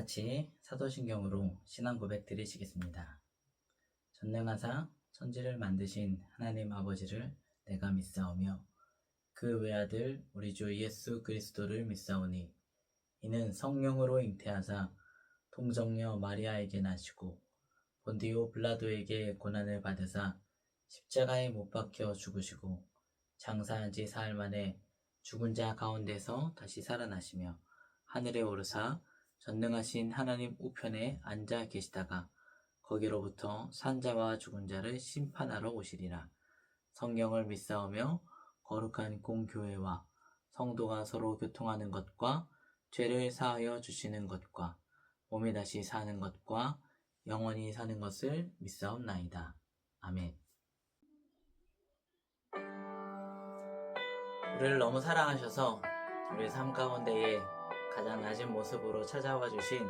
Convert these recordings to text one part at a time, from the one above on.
같이 사도신경으로 신앙 고백 드리시겠습니다. 전능하사 천지를 만드신 하나님 아버지를 내가 믿사오며 그 외아들 우리 주 예수 그리스도를 믿사오니 이는 성령으로 잉태하사 동정녀 마리아에게 나시고 본디오 빌라도에게 고난을 받으사 십자가에 못 박혀 죽으시고 장사한 지 사흘 만에 죽은 자 가운데서 다시 살아나시며 하늘에 오르사 전능하신 하나님 우편에 앉아 계시다가 거기로부터 산자와 죽은 자를 심판하러 오시리라. 성령을 믿사오며 거룩한 공교회와 성도가 서로 교통하는 것과 죄를 사하여 주시는 것과 몸이 다시 사는 것과 영원히 사는 것을 믿사옵나이다. 아멘. 우리를 너무 사랑하셔서 우리의 삶 가운데에 가장 낮은 모습으로 찾아와 주신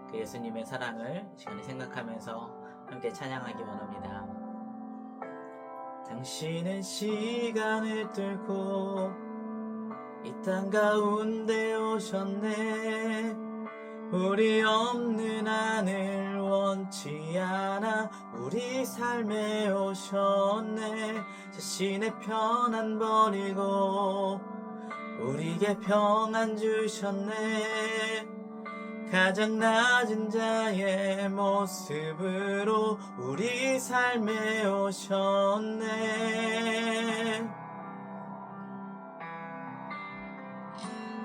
그 예수님의 사랑을 이 시간에 생각하면서 함께 찬양하기 원합니다. 당신은 시간을 뚫고 이 땅 가운데 오셨네. 우리 없는 하늘 원치 않아 우리 삶에 오셨네. 자신의 편안 버리고 우리에게 평안 주셨네. 가장 낮은 자의 모습으로 우리 삶에 오셨네.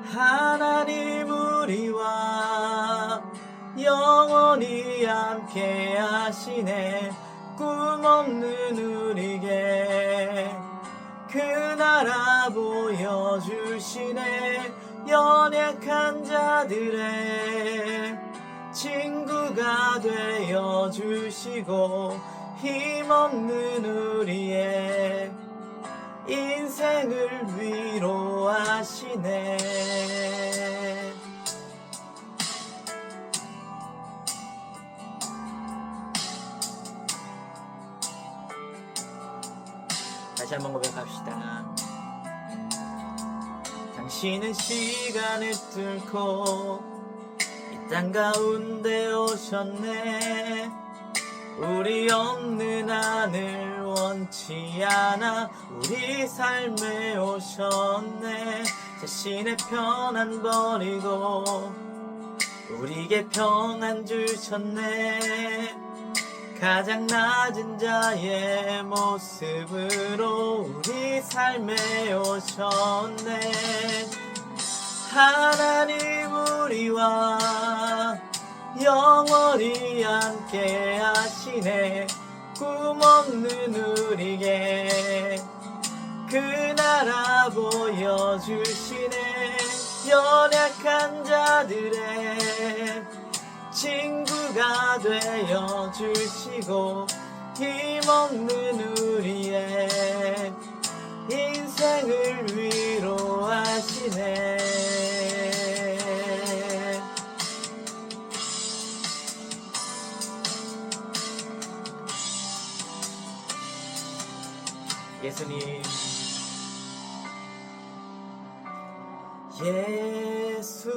하나님 우리와 영원히 함께 하시네. 꿈 없는 우리에게 그 나라 보여주시네. 연약한 자들의 친구가 되어주시고 힘없는 우리의 인생을 위로하시네. 다시 한번 고백합시다. 당신은 시간을 뚫고 이 땅 가운데 오셨네. 우리 없는 하늘 원치 않아 우리 삶에 오셨네. 자신의 편안 버리고 우리에게 평안 주셨네. 가장 낮은 자의 모습으로 우리 삶에 오셨네. 하나님 우리와 영원히 함께 하시네. 꿈 없는 우리에게 그 나라 보여주시네. 연약한 자들의 친구가 되어주시고 힘없는 우리의 인생을 위로하시네. 예수님, 예수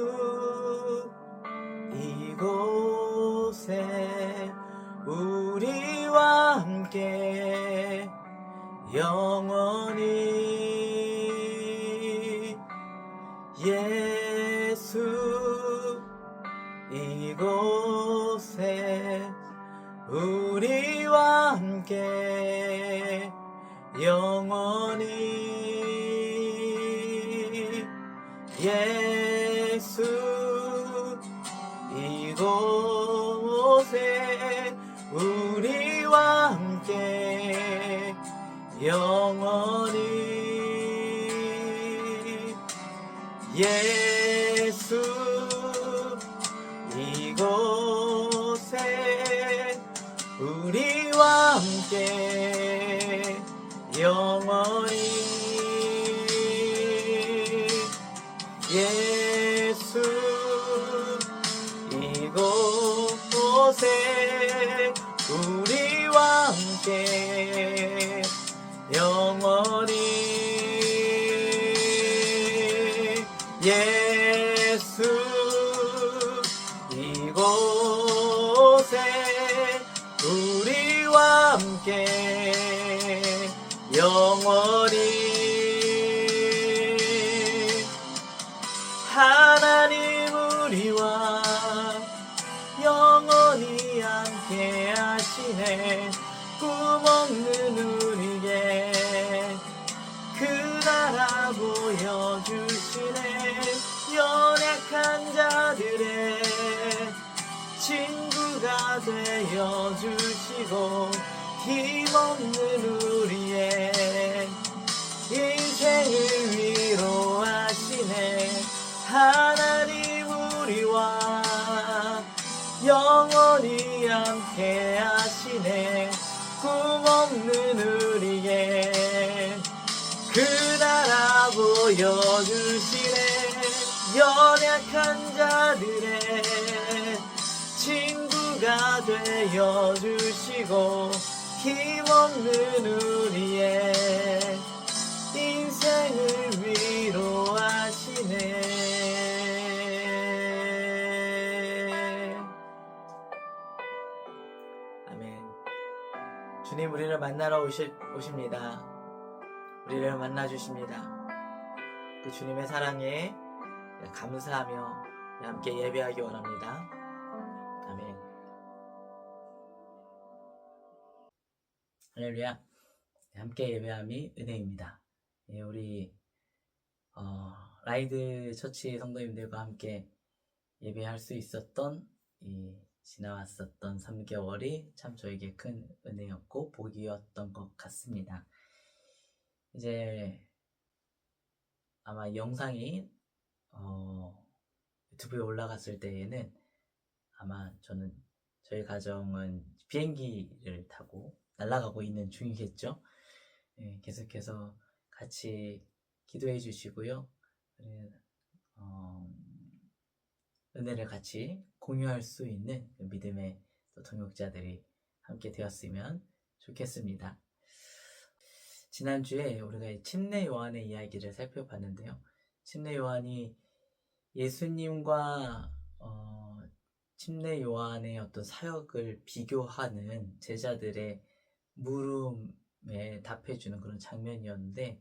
이곳에 우리와 함께 영원히. 예수 이곳에 우리와 함께 영원히. 예수 이곳에 우리와 함께 영원히. 예수 이곳에 우리와 함께 영원히. 예수 이곳에 우리와 함께 영원히. 예수 이곳 곳에 우리와 함께 영원히 하나님 우리와 영원히 함께 하시네. 꿈없는 우리에게 그 나라 보여주시네. 연약한 자들의 친구가 되어주시고 힘없는 우리의 인생을 위로하시네. 하나님 우리와 영원히 함께 하시네. 꿈없는 우리의 그 나라 보여주시네. 연약한 자들의 친구가 되어주시고 힘없는 우리의 인생을 위로하시네. 아멘. 주님 우리를 만나러 오십니다. 우리를 만나주십니다. 그 주님의 사랑에 감사하며 함께 예배하기 원합니다. 아멘. 할렐루야. 함께 예배함이 은혜입니다. 우리 라이드 처치 성도님들과 함께 예배할 수 있었던 이 지나왔었던 3개월이 참 저에게 큰 은혜였고 복이었던 것 같습니다. 이제 아마 영상이 유튜브에 올라갔을 때에는 아마 저희 가정은 비행기를 타고 날아가고 있는 중이겠죠. 계속해서 같이 기도해 주시고요. 은혜를 같이 공유할 수 있는 믿음의 동역자들이 함께 되었으면 좋겠습니다. 지난주에 우리가 침례 요한의 이야기를 살펴봤는데요. 침례 요한이 예수님과 침례 요한의 어떤 사역을 비교하는 제자들의 물음에 답해주는 그런 장면이었는데,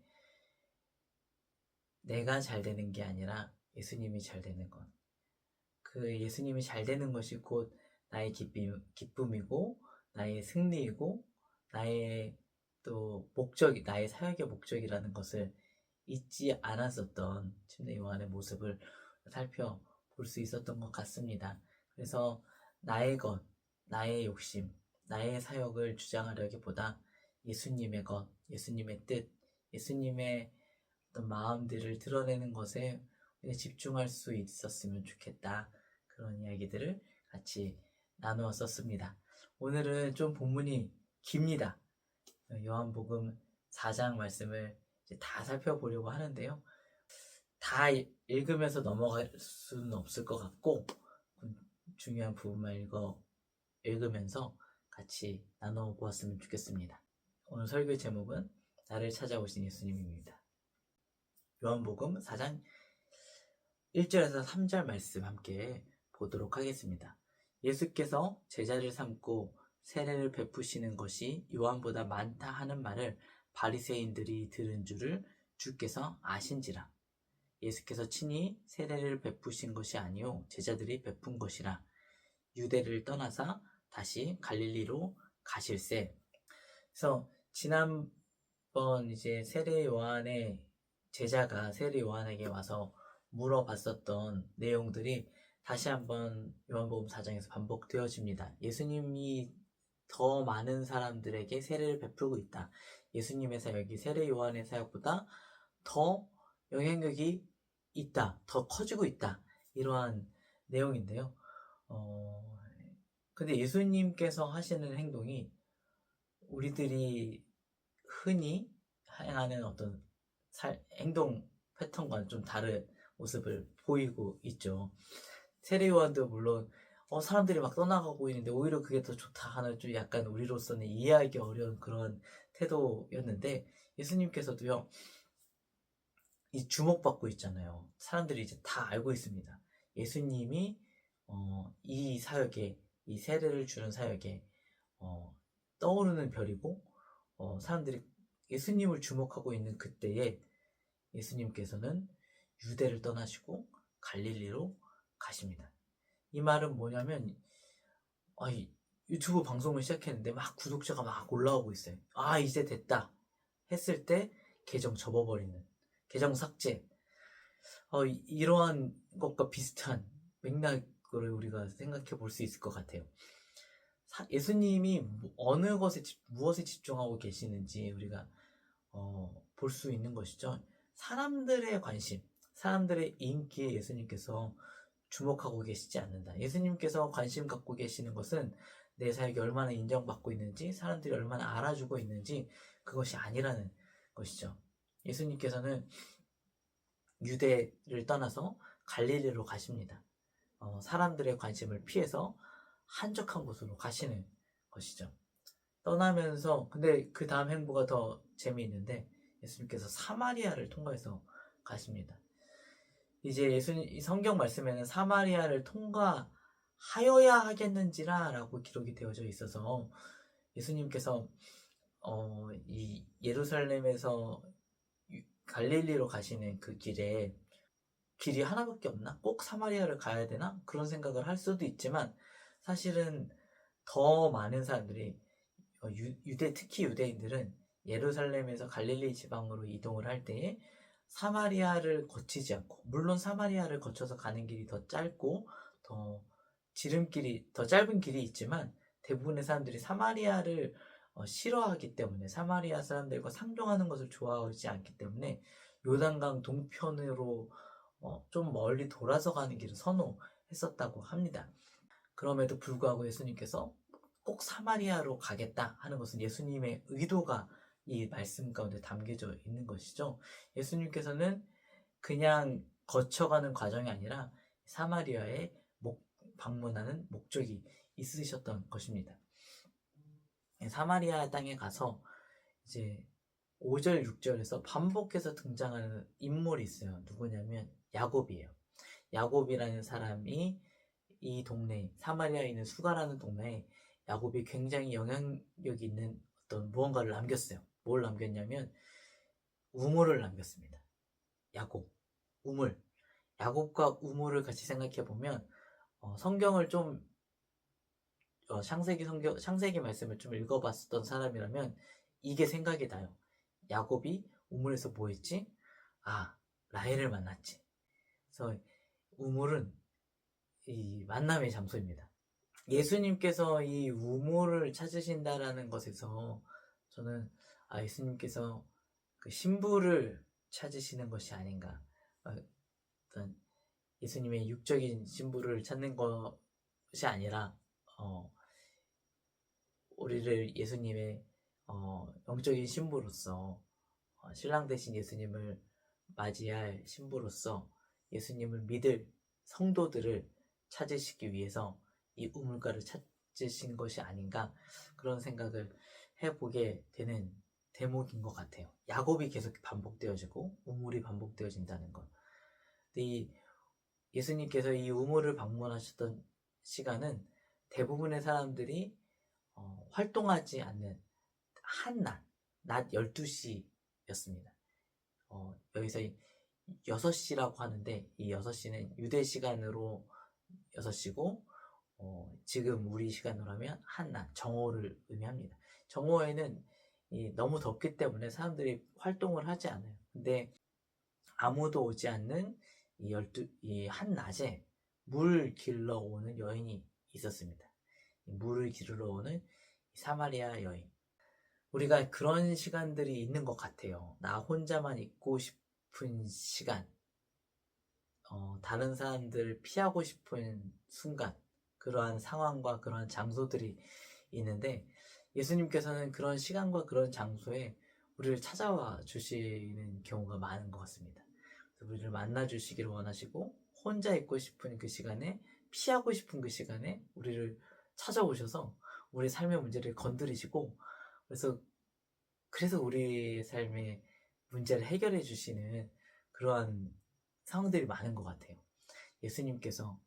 내가 잘 되는 게 아니라 예수님이 잘 되는 것, 그 예수님이 잘 되는 것이 곧 나의 기쁨이고 나의 승리이고 나의 또 목적이, 나의 사역의 목적이라는 것을 잊지 않았었던 침례 요한의 모습을 살펴볼 수 있었던 것 같습니다. 그래서 나의 것, 나의 욕심, 나의 사역을 주장하려기보다 예수님의 것, 예수님의 뜻, 예수님의 어떤 마음들을 드러내는 것에 집중할 수 있었으면 좋겠다. 그런 이야기들을 같이 나누었었습니다. 오늘은 좀 본문이 깁니다. 요한복음 4장 말씀을 이제 다 살펴보려고 하는데요. 다 읽으면서 넘어갈 수는 없을 것 같고, 중요한 부분만 읽으면서 같이 나눠보았으면 좋겠습니다. 오늘 설교의 제목은 나를 찾아오신 예수님입니다. 요한복음 4장 1절에서 3절 말씀 함께 보도록 하겠습니다. 예수께서 제자를 삼고 세례를 베푸시는 것이 요한보다 많다 하는 말을 바리새인들이 들은 줄을 주께서 아신지라. 예수께서 친히 세례를 베푸신 것이 아니요 제자들이 베푼 것이라. 유대를 떠나사 다시 갈릴리로 가실새. 그래서 지난번 이제 세례 요한의 제자가 세례 요한에게 와서 물어봤었던 내용들이 다시 한번 요한복음 4장에서 반복되어집니다. 예수님이 더 많은 사람들에게 세례를 베풀고 있다. 예수님의 사역이 세례 요한의 사역보다 더 영향력이 있다. 더 커지고 있다. 이러한 내용인데요. 근데 예수님께서 하시는 행동이 우리들이 흔히 행하는 어떤 행동 패턴과는 좀 다른 모습을 보이고 있죠. 세례 요한도 물론 사람들이 막 떠나가고 있는데 오히려 그게 더 좋다 하는 좀 약간 우리로서는 이해하기 어려운 그런 태도였는데, 예수님께서도요, 이 주목받고 있잖아요. 사람들이 이제 다 알고 있습니다. 예수님이 이 사역에, 이 세례를 주는 사역에 떠오르는 별이고, 사람들이 예수님을 주목하고 있는 그때에 예수님께서는 유대를 떠나시고 갈릴리로 가십니다. 이 말은 뭐냐면, 유튜브 방송을 시작했는데 막 구독자가 막 올라오고 있어요. 이제 됐다 했을 때 계정 접어버리는, 계정 삭제, 이러한 것과 비슷한 맥락을 우리가 생각해 볼 수 있을 것 같아요. 예수님이 어느 것에 무엇에 집중하고 계시는지 우리가 볼 수 있는 것이죠. 사람들의 관심, 사람들의 인기에 예수님께서 주목하고 계시지 않는다. 예수님께서 관심 갖고 계시는 것은 내 사역이 얼마나 인정받고 있는지, 사람들이 얼마나 알아주고 있는지, 그것이 아니라는 것이죠. 예수님께서는 유대를 떠나서 갈릴리로 가십니다. 사람들의 관심을 피해서 한적한 곳으로 가시는 것이죠. 떠나면서, 근데 그 다음 행보가 더 재미있는데, 예수님께서 사마리아를 통과해서 가십니다. 이제 성경 말씀에는 사마리아를 통과하여야 하겠는지라 라고 기록이 되어져 있어서, 예수님께서 이 예루살렘에서 갈릴리로 가시는 그 길이 하나밖에 없나? 꼭 사마리아를 가야 되나? 그런 생각을 할 수도 있지만, 사실은 더 많은 사람들이, 특히 유대인들은 예루살렘에서 갈릴리 지방으로 이동을 할 때에 사마리아를 거치지 않고, 물론 사마리아를 거쳐서 가는 길이 더 짧고 더 더 짧은 길이 있지만, 대부분의 사람들이 사마리아를 싫어하기 때문에, 사마리아 사람들과 상종하는 것을 좋아하지 않기 때문에 요단강 동편으로 좀 멀리 돌아서 가는 길을 선호했었다고 합니다. 그럼에도 불구하고 예수님께서 꼭 사마리아로 가겠다 하는 것은 예수님의 의도가 이 말씀 가운데 담겨져 있는 것이죠. 예수님께서는 그냥 거쳐가는 과정이 아니라 사마리아에 방문하는 목적이 있으셨던 것입니다. 사마리아 땅에 가서 이제 5절, 6절에서 반복해서 등장하는 인물이 있어요. 누구냐면 야곱이에요. 야곱이라는 사람이 이 동네, 사마리아에 있는 수가라는 동네에 야곱이 굉장히 영향력이 있는 어떤 무언가를 남겼어요. 뭘 남겼냐면 우물을 남겼습니다. 야곱, 우물. 야곱과 우물을 같이 생각해 보면 성경을 좀 창세기 말씀을 좀 읽어봤었던 사람이라면 이게 생각이 나요. 야곱이 우물에서 뭐 했지? 라헬을 만났지. 그래서 우물은 이 만남의 장소입니다. 예수님께서 이 우물을 찾으신다라는 것에서 저는 예수님께서 그 신부를 찾으시는 것이 아닌가, 어떤 예수님의 육적인 신부를 찾는 것이 아니라 우리를 예수님의 영적인 신부로서, 신랑 되신 예수님을 맞이할 신부로서 예수님을 믿을 성도들을 찾으시기 위해서 이 우물가를 찾으신 것이 아닌가, 그런 생각을 해보게 되는 대목인 것 같아요. 야곱이 계속 반복되어지고 우물이 반복되어진다는 것. 근데 예수님께서 이 우물을 방문하셨던 시간은 대부분의 사람들이 활동하지 않는 낮 12시였습니다. 여기서 6시라고 하는데, 이 6시는 유대 시간으로 6시고, 지금 우리 시간으로 하면 한낮, 정오를 의미합니다. 정오에는 너무 덥기 때문에 사람들이 활동을 하지 않아요. 근데 아무도 오지 않는 이 한낮에 물 길러 오는 여인이 있었습니다. 물을 기르러 오는 사마리아 여인. 우리가 그런 시간들이 있는 것 같아요. 나 혼자만 있고 싶은 시간, 다른 사람들을 피하고 싶은 순간, 그러한 상황과 그러한 장소들이 있는데, 예수님께서는 그런 시간과 그런 장소에 우리를 찾아와 주시는 경우가 많은 것 같습니다. 우리를 만나 주시기를 원하시고, 혼자 있고 싶은 그 시간에, 피하고 싶은 그 시간에 우리를 찾아오셔서 우리 삶의 문제를 건드리시고, 그래서 우리의 삶의 문제를 해결해 주시는 그러한 상황들이 많은 것 같아요. 예수님께서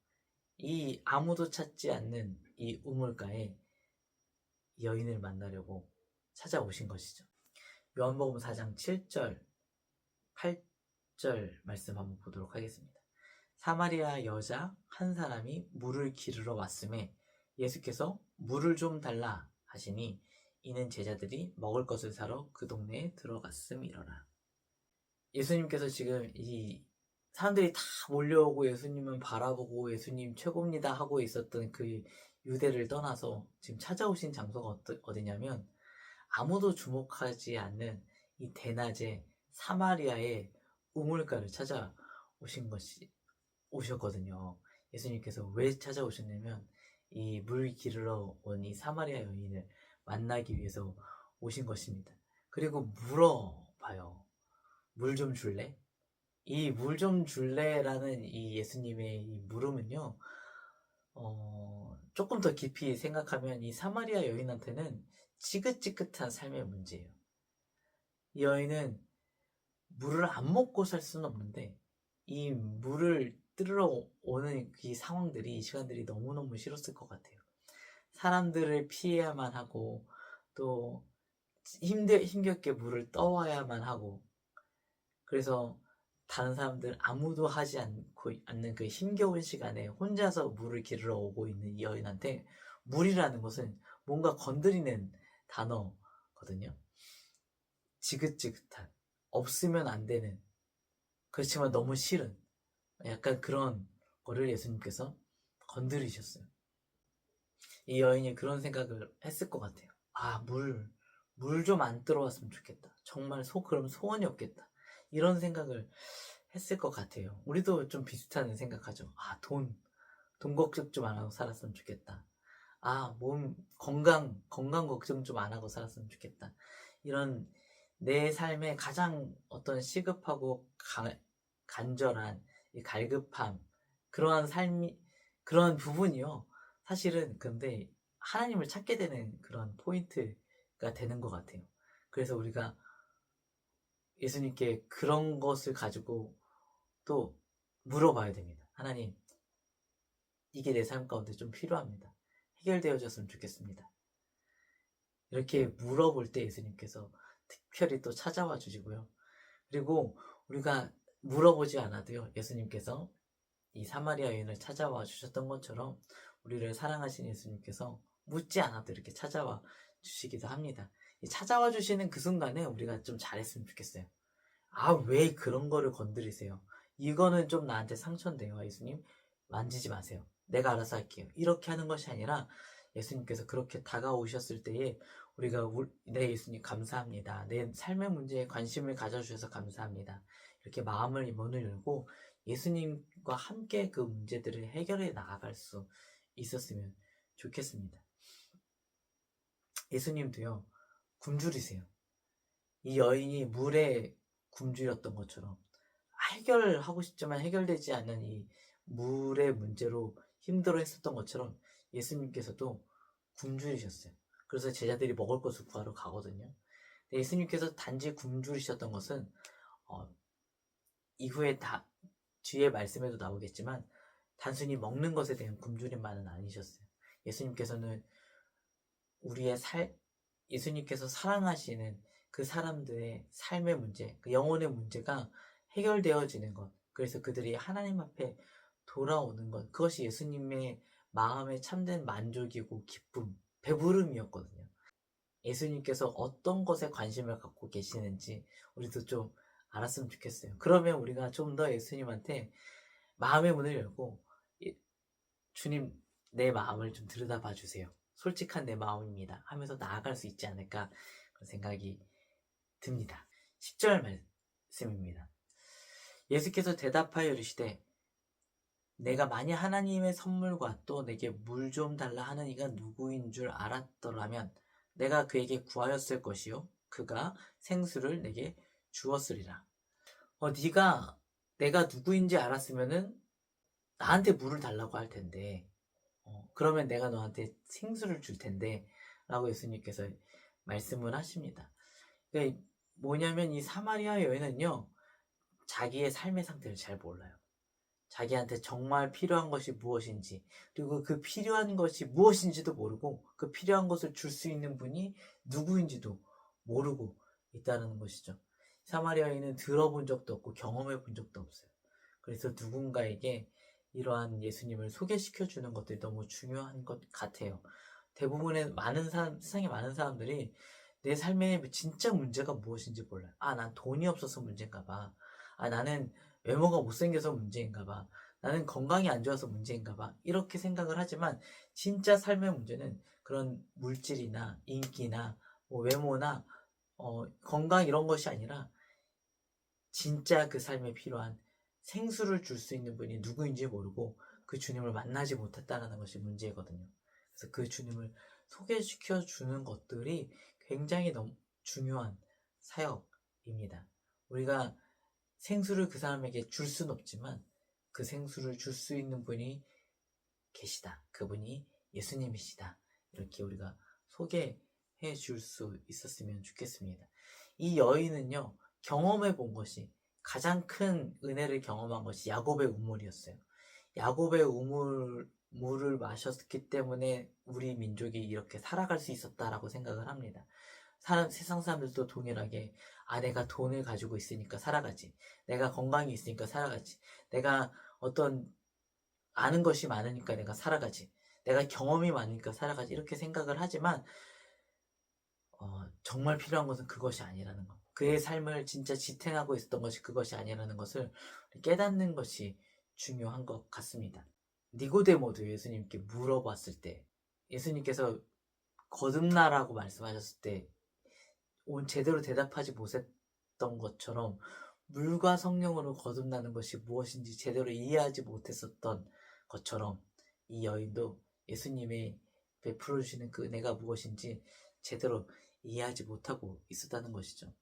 이 아무도 찾지 않는 이 우물가에 여인을 만나려고 찾아오신 것이죠. 요한복음 4장 7절, 8절 말씀 한번 보도록 하겠습니다. 사마리아 여자 한 사람이 물을 기르러 왔음에 예수께서 물을 좀 달라 하시니 이는 제자들이 먹을 것을 사러 그 동네에 들어갔음이러라. 예수님께서 지금 이 사람들이 다 몰려오고 예수님은 바라보고 예수님 최고입니다 하고 있었던 그 유대를 떠나서 지금 찾아오신 장소가 어디냐면 아무도 주목하지 않는 이 대낮에 사마리아의 우물가를 오셨거든요. 예수님께서 왜 찾아오셨냐면 이 물 기르러 온 이 사마리아 여인을 만나기 위해서 오신 것입니다. 그리고 물어봐요. 물 좀 줄래? 이 물 좀 줄래라는 이 예수님의 이 물음은요, 조금 더 깊이 생각하면 이 사마리아 여인한테는 지긋지긋한 삶의 문제예요. 이 여인은 물을 안 먹고 살 수는 없는데 이 물을 뜨러 오는 이 상황들이, 이 시간들이 너무너무 싫었을 것 같아요. 사람들을 피해야만 하고 또 힘겹게 물을 떠와야만 하고, 그래서 다른 사람들 아무도 하지 않는 그 힘겨운 시간에 혼자서 물을 기르러 오고 있는 이 여인한테 물이라는 것은 뭔가 건드리는 단어거든요. 지긋지긋한, 없으면 안 되는, 그렇지만 너무 싫은, 약간 그런 거를 예수님께서 건드리셨어요. 이 여인이 그런 생각을 했을 것 같아요. 아, 물 좀 안 들어왔으면 좋겠다. 정말 그럼 소원이 없겠다. 이런 생각을 했을 것 같아요. 우리도 좀 비슷한 생각하죠. 아, 돈 걱정 좀 안 하고 살았으면 좋겠다. 아, 건강 걱정 좀 안 하고 살았으면 좋겠다. 이런 내 삶의 가장 어떤 시급하고 간절한 이 갈급함, 그런 부분이요. 사실은 근데 하나님을 찾게 되는 그런 포인트가 되는 것 같아요. 그래서 우리가 예수님께 그런 것을 가지고 또 물어봐야 됩니다. 하나님, 이게 내 삶 가운데 좀 필요합니다. 해결되어졌으면 좋겠습니다. 이렇게 물어볼 때 예수님께서 특별히 또 찾아와 주시고요. 그리고 우리가 물어보지 않아도요, 예수님께서 이 사마리아 여인을 찾아와 주셨던 것처럼 우리를 사랑하신 예수님께서 묻지 않아도 이렇게 찾아와 주시기도 합니다. 이 찾아와 주시는 그 순간에 우리가 좀 잘했으면 좋겠어요. 아, 왜 그런 거를 건드리세요? 이거는 좀 나한테 상처인데요, 예수님. 만지지 마세요. 내가 알아서 할게요. 이렇게 하는 것이 아니라 예수님께서 그렇게 다가오셨을 때에 우리가 네, 예수님 감사합니다. 내 삶의 문제에 관심을 가져주셔서 감사합니다. 이렇게 문을 열고 예수님과 함께 그 문제들을 해결해 나아갈 수 있었으면 좋겠습니다. 예수님도요, 굶주리세요. 이 여인이 물에 굶주렸던 것처럼 해결하고 싶지만 해결되지 않는 이 물의 문제로 힘들어 했었던 것처럼 예수님께서도 굶주리셨어요. 그래서 제자들이 먹을 것을 구하러 가거든요. 예수님께서 단지 굶주리셨던 것은 이후에 뒤에 말씀에도 나오겠지만 단순히 먹는 것에 대한 굶주림만은 아니셨어요. 예수님께서는 예수님께서 사랑하시는 그 사람들의 삶의 문제, 그 영혼의 문제가 해결되어지는 것, 그래서 그들이 하나님 앞에 돌아오는 것, 그것이 예수님의 마음에 참된 만족이고 기쁨, 배부름이었거든요. 예수님께서 어떤 것에 관심을 갖고 계시는지 우리도 좀 알았으면 좋겠어요. 그러면 우리가 좀 더 예수님한테 마음의 문을 열고, 주님, 내 마음을 좀 들여다봐 주세요. 솔직한 내 마음입니다 하면서 나아갈 수 있지 않을까 그런 생각이 듭니다. 10절 말씀입니다. 예수께서 대답하여 이르시되 내가 만일 하나님의 선물과 또 내게 물 좀 달라 하는 이가 누구인 줄 알았더라면 내가 그에게 구하였을 것이요 그가 생수를 내게 주었으리라. 네가 내가 누구인지 알았으면은 나한테 물을 달라고 할 텐데, 그러면 내가 너한테 생수를 줄 텐데 라고 예수님께서 말씀을 하십니다. 그러니까 뭐냐면 이 사마리아 여인은요, 자기의 삶의 상태를 잘 몰라요. 자기한테 정말 필요한 것이 무엇인지, 그리고 그 필요한 것이 무엇인지도 모르고 그 필요한 것을 줄 수 있는 분이 누구인지도 모르고 있다는 것이죠. 사마리아 여인은 들어본 적도 없고 경험해 본 적도 없어요. 그래서 누군가에게 이러한 예수님을 소개시켜 주는 것들이 너무 중요한 것 같아요. 대부분의 세상에 많은 사람들이 내 삶에 진짜 문제가 무엇인지 몰라요. 아, 난 돈이 없어서 문제인가 봐. 아, 나는 외모가 못생겨서 문제인가 봐. 나는 건강이 안 좋아서 문제인가 봐. 이렇게 생각을 하지만 진짜 삶의 문제는 그런 물질이나 인기나 뭐 외모나 건강 이런 것이 아니라 진짜 그 삶에 필요한 생수를 줄 수 있는 분이 누구인지 모르고 그 주님을 만나지 못했다는 것이 문제거든요. 그래서 그 주님을 소개시켜 주는 것들이 굉장히 너무 중요한 사역입니다. 우리가 생수를 그 사람에게 줄 수는 없지만 그 생수를 줄 수 있는 분이 계시다. 그분이 예수님이시다. 이렇게 우리가 소개해 줄 수 있었으면 좋겠습니다. 이 여인은요, 경험해 본 것이 가장 큰 은혜를 경험한 것이 야곱의 우물이었어요. 야곱의 물을 마셨기 때문에 우리 민족이 이렇게 살아갈 수 있었다라고 생각을 합니다. 세상 사람들도 동일하게, 아, 내가 돈을 가지고 있으니까 살아가지. 내가 건강이 있으니까 살아가지. 내가 어떤 아는 것이 많으니까 내가 살아가지. 내가 경험이 많으니까 살아가지. 이렇게 생각을 하지만, 정말 필요한 것은 그것이 아니라는 것. 그의 삶을 진짜 지탱하고 있었던 것이 그것이 아니라는 것을 깨닫는 것이 중요한 것 같습니다. 니고데모도 예수님께 물어봤을 때, 예수님께서 거듭나라고 말씀하셨을 때, 제대로 대답하지 못했던 것처럼, 물과 성령으로 거듭나는 것이 무엇인지 제대로 이해하지 못했었던 것처럼, 이 여인도 예수님이 베풀어 주시는 그 은혜가 무엇인지 제대로 이해하지 못하고 있었다는 것이죠.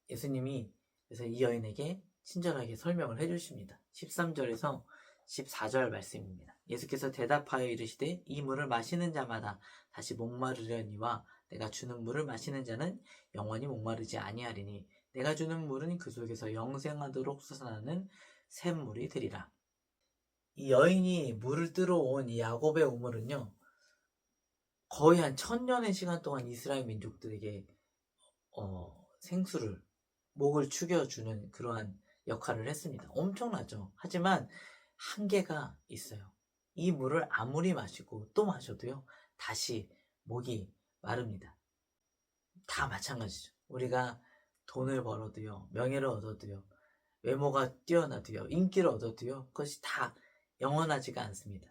예수님이 그래서 이 여인에게 친절하게 설명을 해주십니다. 13절에서 14절 말씀입니다. 예수께서 대답하여 이르시되 이 물을 마시는 자마다 다시 목마르려니와 내가 주는 물을 마시는 자는 영원히 목마르지 아니하리니 내가 주는 물은 그 속에서 영생하도록 솟아나는 샘물이 되리라. 이 여인이 물을 뜨러 온 이 야곱의 우물은요, 거의 한 1000년의 시간 동안 이스라엘 민족들에게 생수를, 목을 축여주는 그러한 역할을 했습니다. 엄청나죠. 하지만 한계가 있어요. 이 물을 아무리 마시고 또 마셔도요, 다시 목이 마릅니다. 다 마찬가지죠. 우리가 돈을 벌어도요, 명예를 얻어도요, 외모가 뛰어나도요, 인기를 얻어도요, 그것이 다 영원하지가 않습니다.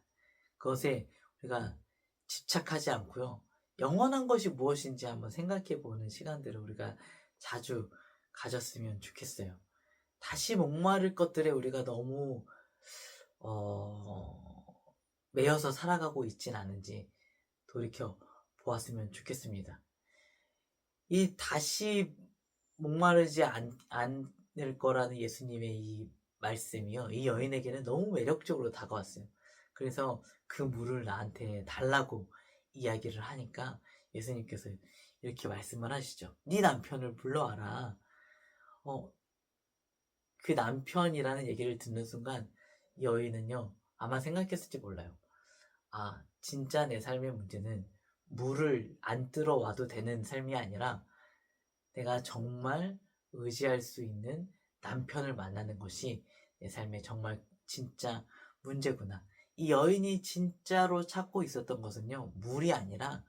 그것에 우리가 집착하지 않고요, 영원한 것이 무엇인지 한번 생각해 보는 시간들을 우리가 자주 가졌으면 좋겠어요. 다시 목마를 것들에 우리가 너무 매여서 살아가고 있진 않은지 돌이켜 보았으면 좋겠습니다. 이 다시 목마르지 않을 거라는 예수님의 이 말씀이요, 이 여인에게는 너무 매력적으로 다가왔어요. 그래서 그 물을 나한테 달라고 이야기를 하니까 예수님께서 이렇게 말씀을 하시죠. 네 남편을 불러와라. 그 남편이라는 얘기를 듣는 순간 여인은요, 아마 생각했을지 몰라요. 아, 진짜 내 삶의 문제는 물을 안 들어와도 되는 삶이 아니라 내가 정말 의지할 수 있는 남편을 만나는 것이 내 삶의 정말 진짜 문제구나. 이 여인이 진짜로 찾고 있었던 것은요, 물이 아니라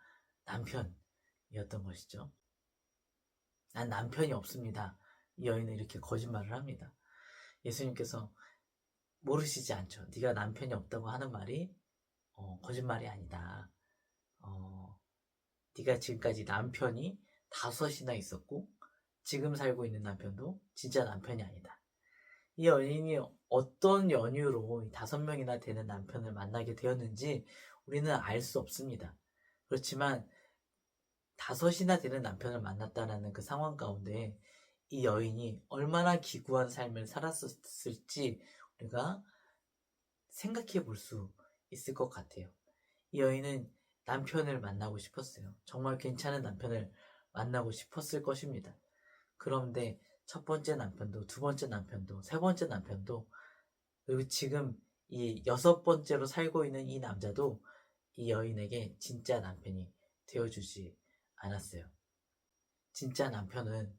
남편이었던 것이죠. 난 남편이 없습니다. 이 여인은 이렇게 거짓말을 합니다. 예수님께서 모르시지 않죠. 네가 남편이 없다고 하는 말이 거짓말이 아니다. 네가 지금까지 남편이 5이나 있었고 지금 살고 있는 남편도 진짜 남편이 아니다. 이 여인이 어떤 연유로 5명이나 되는 남편을 만나게 되었는지 우리는 알 수 없습니다. 그렇지만 5이나 되는 남편을 만났다는 그 상황 가운데 이 여인이 얼마나 기구한 삶을 살았을지 우리가 생각해 볼 수 있을 것 같아요. 이 여인은 남편을 만나고 싶었어요. 정말 괜찮은 남편을 만나고 싶었을 것입니다. 그런데 첫 번째 남편도, 두 번째 남편도, 세 번째 남편도 그리고 지금 이 6번째로 살고 있는 이 남자도 이 여인에게 진짜 남편이 되어주지 않았어요. 진짜 남편은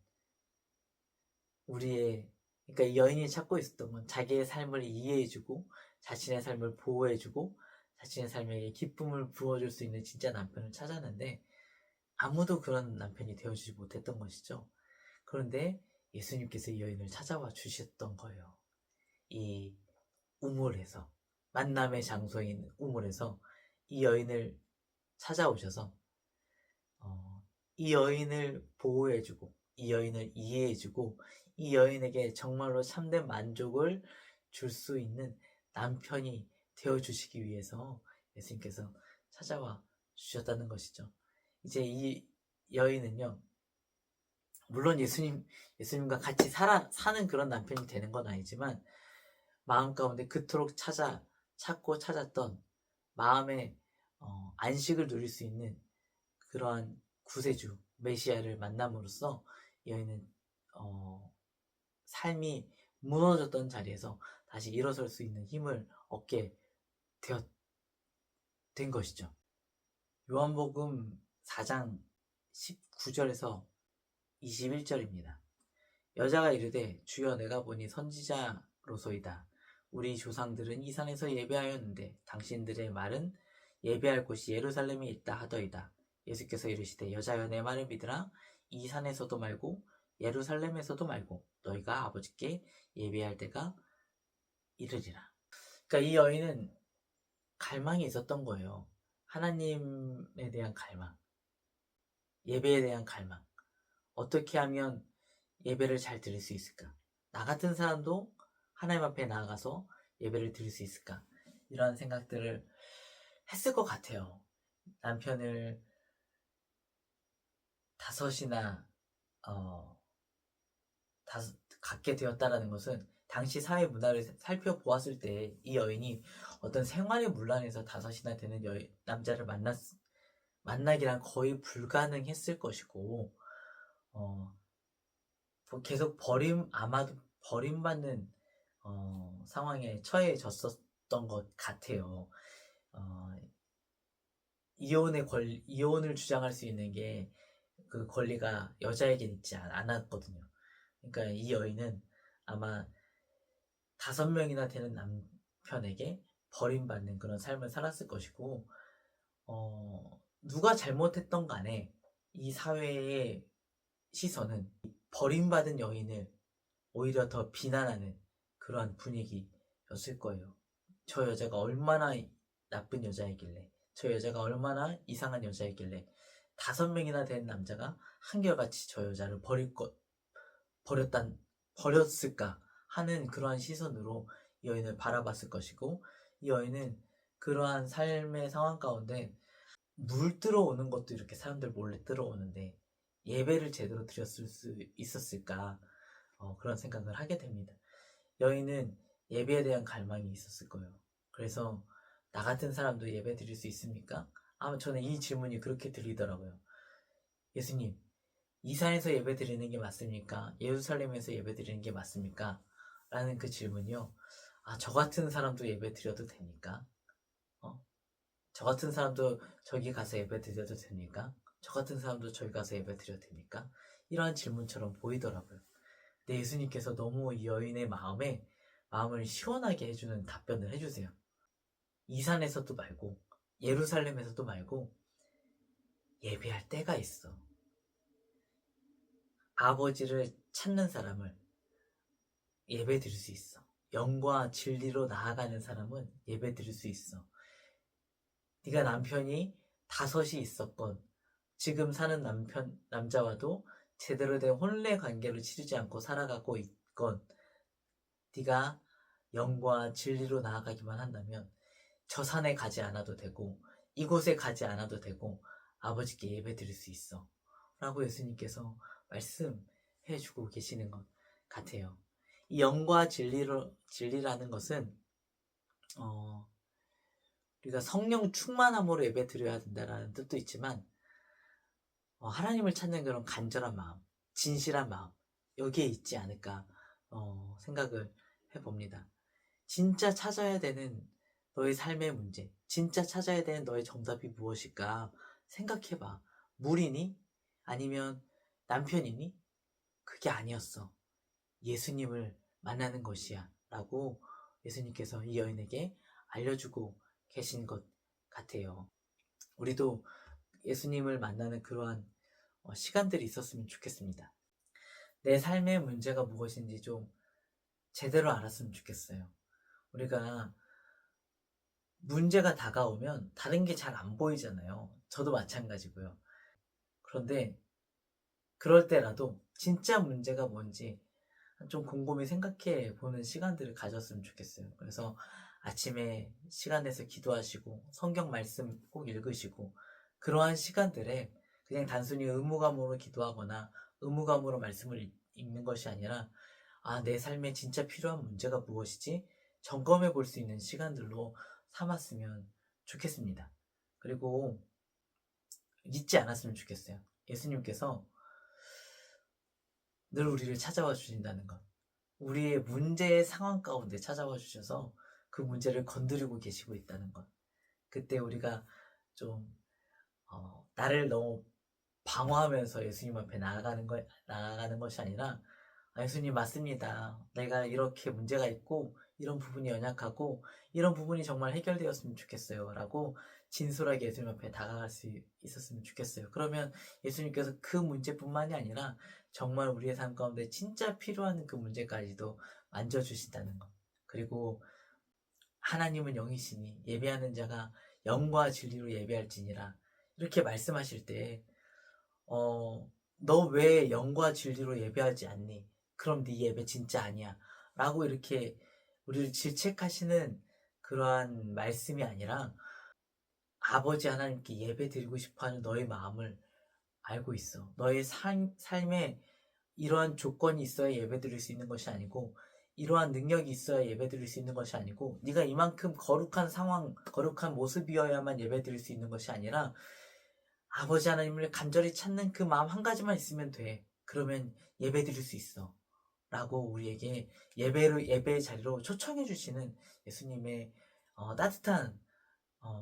그러니까 이 여인이 찾고 있었던 건 자기의 삶을 이해해주고 자신의 삶을 보호해주고 자신의 삶에 기쁨을 부어줄 수 있는 진짜 남편을 찾았는데 아무도 그런 남편이 되어주지 못했던 것이죠. 그런데 예수님께서 이 여인을 찾아와 주셨던 거예요. 이 우물에서, 만남의 장소인 우물에서 이 여인을 찾아오셔서 이 여인을 보호해주고 이 여인을 이해해주고 이 여인에게 정말로 참된 만족을 줄 수 있는 남편이 되어주시기 위해서 예수님께서 찾아와 주셨다는 것이죠. 이제 이 여인은요, 물론 예수님과 같이 사는 그런 남편이 되는 건 아니지만 마음 가운데 그토록 찾고 찾았던 마음의 안식을 누릴 수 있는 그러한 구세주 메시아를 만남으로써 이 여인은 삶이 무너졌던 자리에서 다시 일어설 수 있는 힘을 얻게 된 것이죠. 요한복음 4장 19절에서 21절입니다. 여자가 이르되 주여 내가 보니 선지자로소이다. 우리 조상들은 이 산에서 예배하였는데 당신들의 말은 예배할 곳이 예루살렘에 있다 하더이다. 예수께서 이르시되 여자여 내 말을 믿으라. 이 산에서도 말고 예루살렘에서도 말고 너희가 아버지께 예배할 때가 이르리라. 그러니까 이 여인은 갈망이 있었던 거예요. 하나님에 대한 갈망, 예배에 대한 갈망. 어떻게 하면 예배를 잘 드릴 수 있을까? 나 같은 사람도 하나님 앞에 나아가서 예배를 드릴 수 있을까? 이런 생각들을 했을 것 같아요. 남편을 5이나 갖게 되었다라는 것은 당시 사회 문화를 살펴보았을 때 이 여인이 어떤 생활의 문란에서 5이나 되는 남자를 만나기란 거의 불가능했을 것이고 계속 아마도 버림받는 상황에 처해졌었던 것 같아요. 이혼을 주장할 수 있는 게 그 권리가 여자에겐 있지 않았거든요. 그러니까 이 여인은 아마 5명이나 되는 남편에게 버림받는 그런 삶을 살았을 것이고, 누가 잘못했던 간에 이 사회의 시선은 버림받은 여인을 오히려 더 비난하는 그러한 분위기였을 거예요. 저 여자가 얼마나 나쁜 여자이길래, 저 여자가 얼마나 이상한 여자이길래 5명이나 된 남자가 한결같이 저 여자를 버렸을까 하는 그러한 시선으로 이 여인을 바라봤을 것이고, 이 여인은 그러한 삶의 상황 가운데 물 들어오는 것도 이렇게 사람들 몰래 들어오는데 예배를 제대로 드렸을 수 있었을까, 그런 생각을 하게 됩니다. 여인은 예배에 대한 갈망이 있었을 거예요. 그래서 나 같은 사람도 예배 드릴 수 있습니까? 아마 저는 이 질문이 그렇게 들리더라고요. 예수님, 이 산에서 예배 드리는 게 맞습니까? 예루살렘에서 예배 드리는 게 맞습니까? 라는 그 질문이요. 저 같은 사람도 예배 드려도 됩니까? 저 같은 사람도 저기 가서 예배 드려도 됩니까? 저 같은 사람도 저기 가서 예배 드려도 됩니까? 이러한 질문처럼 보이더라고요. 근데 예수님께서 너무 이 여인의 마음을 시원하게 해주는 답변을 해주세요. 이 산에서도 말고 예루살렘에서도 말고 예배할 때가 있어. 아버지를 찾는 사람을 예배 드릴 수 있어. 영과 진리로 나아가는 사람은 예배 드릴 수 있어. 네가 남편이 5이 있었건 지금 사는 남자와도 제대로 된 혼례 관계를 치르지 않고 살아가고 있건 네가 영과 진리로 나아가기만 한다면 저 산에 가지 않아도 되고 이곳에 가지 않아도 되고 아버지께 예배 드릴 수 있어 라고 예수님께서 말씀해주고 계시는 것 같아요. 이 영과 진리라는 것은 우리가 성령 충만함으로 예배 드려야 된다는 뜻도 있지만 하나님을 찾는 그런 간절한 마음, 진실한 마음 여기에 있지 않을까 생각을 해봅니다. 진짜 찾아야 되는 너의 삶의 문제, 진짜 찾아야 되는 너의 정답이 무엇일까 생각해봐. 물이니? 아니면 남편이니? 그게 아니었어. 예수님을 만나는 것이야. 라고 예수님께서 이 여인에게 알려주고 계신 것 같아요. 우리도 예수님을 만나는 그러한 시간들이 있었으면 좋겠습니다. 내 삶의 문제가 무엇인지 좀 제대로 알았으면 좋겠어요. 우리가 문제가 다가오면 다른 게 잘 안 보이잖아요. 저도 마찬가지고요. 그런데 그럴 때라도 진짜 문제가 뭔지 좀 곰곰이 생각해 보는 시간들을 가졌으면 좋겠어요. 그래서 아침에 시간 내서 기도하시고 성경 말씀 꼭 읽으시고 그러한 시간들에 그냥 단순히 의무감으로 기도하거나 의무감으로 말씀을 읽는 것이 아니라 내 삶에 진짜 필요한 문제가 무엇이지? 점검해 볼 수 있는 시간들로 삼았으면 좋겠습니다. 그리고 잊지 않았으면 좋겠어요. 예수님께서 늘 우리를 찾아와 주신다는 것. 우리의 문제의 상황 가운데 찾아와 주셔서 그 문제를 건드리고 계시고 있다는 것. 그때 우리가 좀 나를 너무 방어하면서 예수님 앞에 나아가는 것이 아니라 예수님 맞습니다. 내가 이렇게 문제가 있고 이런 부분이 연약하고 이런 부분이 정말 해결되었으면 좋겠어요. 라고 진솔하게 예수님 앞에 다가갈 수 있었으면 좋겠어요. 그러면 예수님께서 그 문제뿐만이 아니라 정말 우리의 삶 가운데 진짜 필요한 그 문제까지도 만져주신다는 것. 그리고 하나님은 영이시니 예배하는 자가 영과 진리로 예배할지니라 이렇게 말씀하실 때 너 왜 영과 진리로 예배하지 않니? 그럼 네 예배 진짜 아니야. 라고 이렇게 우리를 질책하시는 그러한 말씀이 아니라 아버지 하나님께 예배 드리고 싶어하는 너의 마음을 알고 있어. 너의 삶에 이러한 조건이 있어야 예배 드릴 수 있는 것이 아니고 이러한 능력이 있어야 예배 드릴 수 있는 것이 아니고 네가 이만큼 거룩한 상황, 거룩한 모습이어야만 예배 드릴 수 있는 것이 아니라 아버지 하나님을 간절히 찾는 그 마음 한 가지만 있으면 돼. 그러면 예배 드릴 수 있어. 라고 우리에게 예배의 자리로 초청해 주시는 예수님의 따뜻한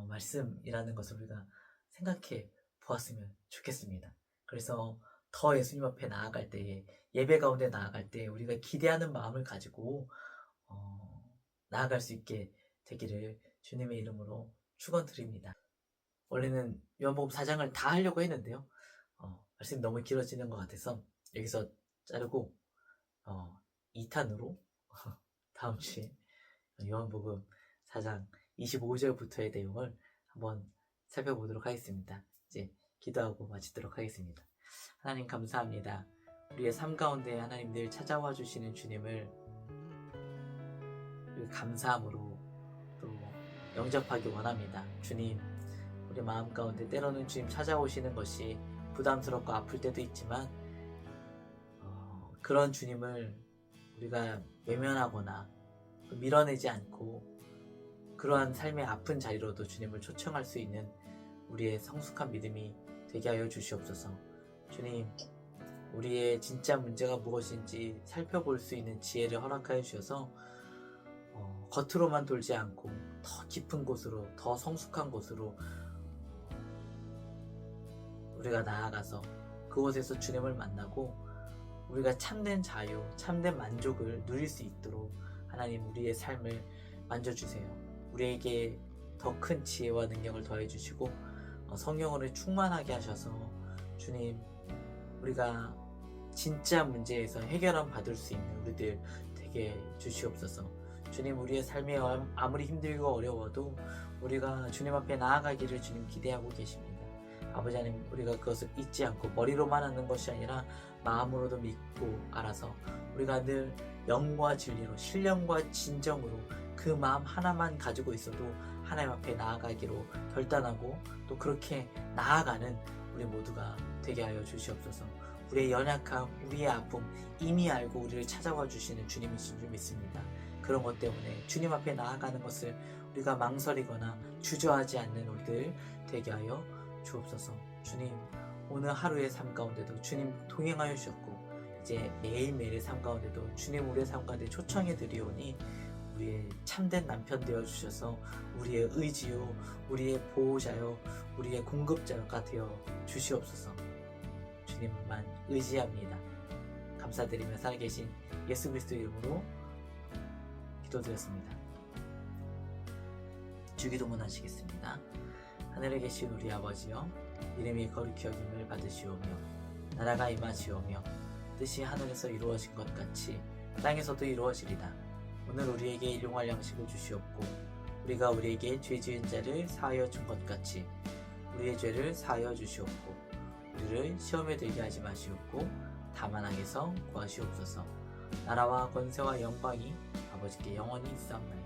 말씀이라는 것을 우리가 생각해 보았으면 좋겠습니다. 그래서 더 예수님 앞에 나아갈 때에 예배 가운데 나아갈 때 우리가 기대하는 마음을 가지고 나아갈 수 있게 되기를 주님의 이름으로 축원드립니다. 원래는 요한복음 4장을 다 하려고 했는데요. 말씀이 너무 길어지는 것 같아서 여기서 자르고 2탄으로 다음 주에 요한복음 4장 25절부터의 내용을 한번 살펴보도록 하겠습니다. 이제 기도하고 마치도록 하겠습니다. 하나님 감사합니다. 우리의 삶 가운데 하나님 늘 찾아와 주시는 주님을 감사함으로 또 영접하기 원합니다. 주님, 우리 마음 가운데 때로는 주님 찾아오시는 것이 부담스럽고 아플 때도 있지만 그런 주님을 우리가 외면하거나 밀어내지 않고 그러한 삶의 아픈 자리로도 주님을 초청할 수 있는 우리의 성숙한 믿음이 되게 하여 주시옵소서. 주님, 우리의 진짜 문제가 무엇인지 살펴볼 수 있는 지혜를 허락하여 주셔서 겉으로만 돌지 않고 더 깊은 곳으로, 더 성숙한 곳으로 우리가 나아가서 그곳에서 주님을 만나고 우리가 참된 자유, 참된 만족을 누릴 수 있도록 하나님 우리의 삶을 만져주세요. 우리에게 더 큰 지혜와 능력을 더해주시고 성령으로 충만하게 하셔서 주님, 우리가 진짜 문제에서 해결함 받을 수 있는 우리들 되게 주시옵소서. 주님, 우리의 삶이 아무리 힘들고 어려워도 우리가 주님 앞에 나아가기를 주님 기대하고 계십니다. 아버지 하나님, 우리가 그것을 잊지 않고 머리로만 하는 것이 아니라 마음으로도 믿고 알아서 우리가 늘 영과 진리로, 신령과 진정으로 그 마음 하나만 가지고 있어도 하나님 앞에 나아가기로 결단하고 또 그렇게 나아가는 우리 모두가 되게 하여 주시옵소서. 우리의 연약함, 우리의 아픔 이미 알고 우리를 찾아와 주시는 주님이신 줄 믿습니다. 그런 것 때문에 주님 앞에 나아가는 것을 우리가 망설이거나 주저하지 않는 우리들 되게 하여 주옵소서. 주님, 오늘 하루의 삶 가운데도 주님 동행하여 주셨고 이제 매일매일의 삶 가운데도 주님 우리의 삶 가운데 초청해 드리오니 우리의 참된 남편 되어 주셔서 우리의 의지요, 우리의 보호자요, 우리의 공급자가 되어 주시옵소서. 주님만 의지합니다. 감사드리며 살아계신 예수 그리스도 이름으로 기도드렸습니다. 주기도문 하시겠습니다. 하늘에 계신 우리 아버지여, 이름이 거룩히 여김을 받으시오며 나라가 임하시오며 뜻이 하늘에서 이루어진 것 같이 땅에서도 이루어지리다. 오늘 우리에게 일용할 양식을 주시옵고 우리가 우리에게 죄 지은 자를 사하여 준 것 같이 우리의 죄를 사하여 주시옵고 우리를 시험에 들게 하지 마시옵고 다만 악에서 구하시옵소서. 나라와 권세와 영광이 아버지께 영원히 있사옵나이다.